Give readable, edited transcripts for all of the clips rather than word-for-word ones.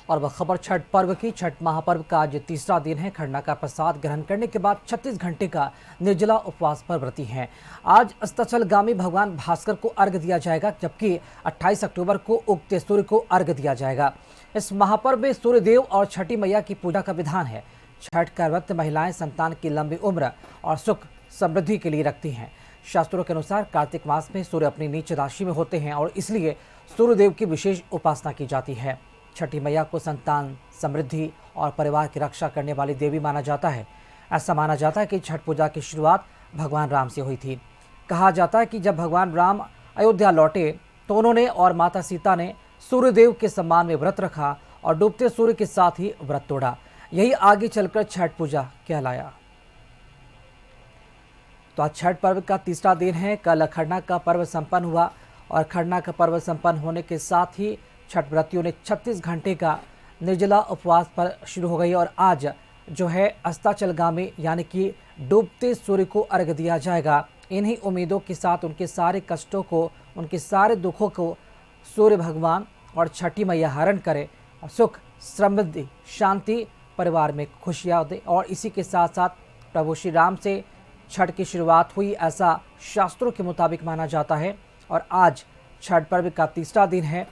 और वह खबर छठ पर्व की। छठ महापर्व का आज तीसरा दिन है। खरना का प्रसाद ग्रहण करने के बाद 36 घंटे का निर्जला उपवास पर व्रती हैं। आज अस्ताचलगामी भगवान भास्कर को अर्घ्य दिया जाएगा, जबकि 28 अक्टूबर को उगते सूर्य को अर्घ्य दिया जाएगा। इस महापर्व में सूर्यदेव और छठी मैया की पूजा का विधान है। छठ का व्रत महिलाएं संतान की लंबी उम्र और सुख समृद्धि के लिए रखती हैं। शास्त्रों के अनुसार कार्तिक मास में सूर्य अपनी नीच राशि में होते हैं और इसलिए सूर्यदेव की विशेष उपासना की जाती है। छठी मैया को संतान, समृद्धि और परिवार की रक्षा करने वाली देवी माना जाता है। ऐसा माना जाता है कि छठ पूजा की शुरुआत भगवान राम से हुई थी। कहा जाता है कि जब भगवान राम अयोध्या लौटे तो उन्होंने और माता सीता ने सूर्यदेव के सम्मान में व्रत रखा और डूबते सूर्य के साथ ही व्रत तोड़ा। यही आगे चलकर छठ पूजा कहलाया। तो आज छठ पर्व का तीसरा दिन है। कल खरना का पर्व संपन्न हुआ और खरना का पर्व संपन्न होने के साथ ही छठ व्रतियों ने 36 घंटे का निर्जला उपवास पर शुरू हो गई और आज जो है अस्ताचलगामी यानी कि डूबते सूर्य को अर्घ्य दिया जाएगा। इन्हीं उम्मीदों के साथ उनके सारे कष्टों को, उनके सारे दुखों को सूर्य भगवान और छठी मैया हरण करे और सुख, समृद्धि, शांति, परिवार में खुशियाँ दे। और इसी के साथ साथ प्रभु श्री राम से छठ की शुरुआत हुई, ऐसा शास्त्रों के मुताबिक माना जाता है। और आज छठ पर्व का तीसरा दिन है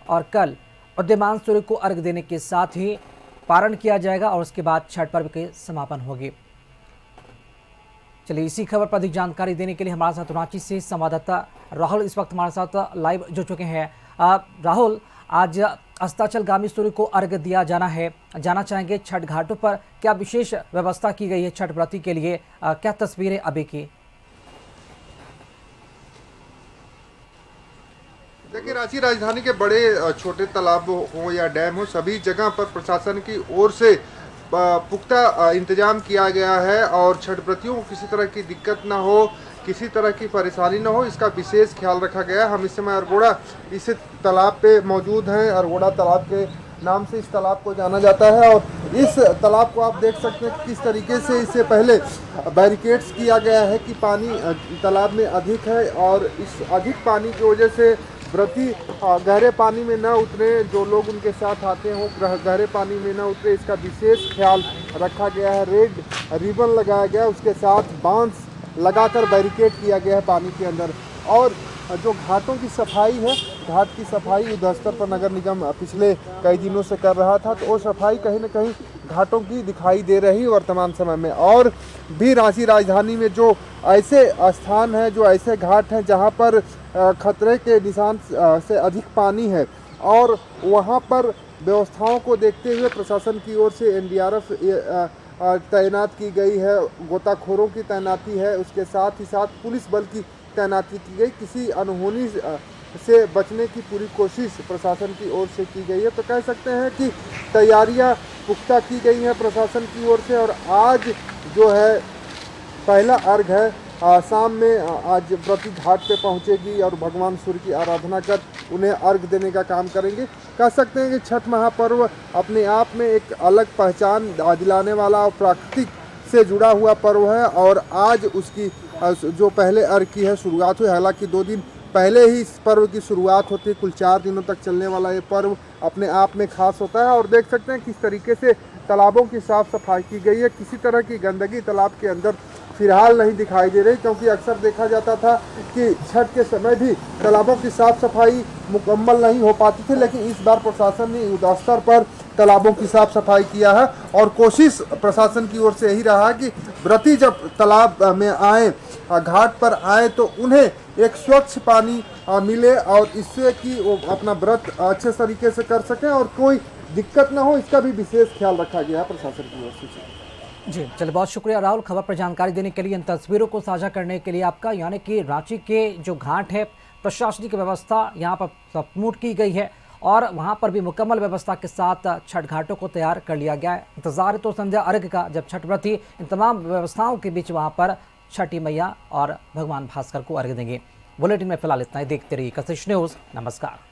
और कल उदयमान सूर्य को अर्घ्य देने के साथ ही पारण किया जाएगा और उसके बाद छठ पर्व के समापन होगी। चलिए, इसी खबर पर अधिक जानकारी देने के लिए हमारे साथ रांची से संवाददाता राहुल इस वक्त हमारे साथ लाइव जुड़ चुके हैं। राहुल, आज अस्ताचलगामी सूर्य को अर्घ्य दिया जाना है, जाना चाहेंगे छठ घाटों पर क्या विशेष व्यवस्था की गई है छठ व्रती के लिए, क्या तस्वीरें अभी की? देखिए, रांची राजधानी के बड़े छोटे तालाब हो या डैम हो, सभी जगह पर प्रशासन की ओर से पुख्ता इंतजाम किया गया है और छठ व्रतियों को किसी तरह की दिक्कत ना हो, किसी तरह की परेशानी ना हो, इसका विशेष ख्याल रखा गया है। हम इस समय अरगोड़ा इस तालाब पे मौजूद हैं। अरगोड़ा तालाब के नाम से इस तालाब को जाना जाता है और इस तालाब को आप देख सकते हैं किस तरीके से इससे पहले बैरिकेड्स किया गया है कि पानी तालाब में अधिक है और इस अधिक पानी की वजह से व्रती गहरे पानी में न उतरे, जो लोग उनके साथ आते हैं वो गहरे पानी में न उतरे, इसका विशेष ख्याल रखा गया है। रेड रिबन लगाया गया, उसके साथ बांस लगाकर बैरिकेड किया गया है पानी के अंदर। और जो घाटों की सफाई है, घाट की सफाई युद्धस्तर पर नगर निगम पिछले कई दिनों से कर रहा था, तो वो सफाई कहीं ना कहीं घाटों की दिखाई दे रही वर्तमान समय में। और भी रांची राजधानी में जो ऐसे स्थान हैं, जो ऐसे घाट हैं जहां पर खतरे के निशान से अधिक पानी है और वहां पर व्यवस्थाओं को देखते हुए प्रशासन की ओर से एनडीआरएफ तैनात की गई है, गोताखोरों की तैनाती है, उसके साथ ही साथ पुलिस बल की तैनाती की गई। किसी अनहोनी से बचने की पूरी कोशिश प्रशासन की ओर से की गई है। तो कह सकते हैं कि तैयारियां पुख्ता की गई हैं प्रशासन की ओर से। और आज जो है पहला अर्घ है, शाम में आज व्रती घाट पे पहुंचेगी और भगवान सूर्य की आराधना कर उन्हें अर्घ देने का काम करेंगे। कह सकते हैं कि छठ महापर्व अपने आप में एक अलग पहचान दिलाने वाला और प्राकृतिक से जुड़ा हुआ पर्व है और आज उसकी जो पहले अर्घ की है शुरुआत हुई। हालांकि 2 दिन पहले ही इस पर्व की शुरुआत होती है। कुल 4 दिनों तक चलने वाला ये पर्व अपने आप में खास होता है। और देख सकते हैं किस तरीके से तालाबों की साफ सफाई की गई है। किसी तरह की गंदगी तालाब के अंदर फिलहाल नहीं दिखाई दे रही, क्योंकि अक्सर देखा जाता था कि छठ के समय भी तालाबों की साफ सफाई मुकम्मल नहीं हो पाती थी, लेकिन इस बार प्रशासन ने युद्ध स्तर पर तालाबों की साफ सफाई किया है। और कोशिश प्रशासन की ओर से यही रहा कि व्रती जब तालाब में आए, घाट पर आए, तो उन्हें एक स्वच्छ पानी मिले और इससे कि वो अपना व्रत अच्छे तरीके से कर सकें और कोई दिक्कत ना हो, इसका भी विशेष ख्याल रखा गया है प्रशासन की ओर से। जी चलिए, बहुत शुक्रिया राहुल खबर पर जानकारी देने के लिए, इन तस्वीरों को साझा करने के लिए आपका। यानी कि रांची के जो घाट है, प्रशासनिक व्यवस्था यहाँ पर सचमुच की गई है और वहाँ पर भी मुकम्मल व्यवस्था के साथ छठ घाटों को तैयार कर लिया गया है। इंतजार है तो संध्या अर्घ का, जब छठ व्रती इन तमाम व्यवस्थाओं के बीच वहाँ पर छठी मैया और भगवान भास्कर को अर्घ देंगे। बुलेटिन में फिलहाल इतना ही। देखते रहिए कशिश न्यूज़। नमस्कार।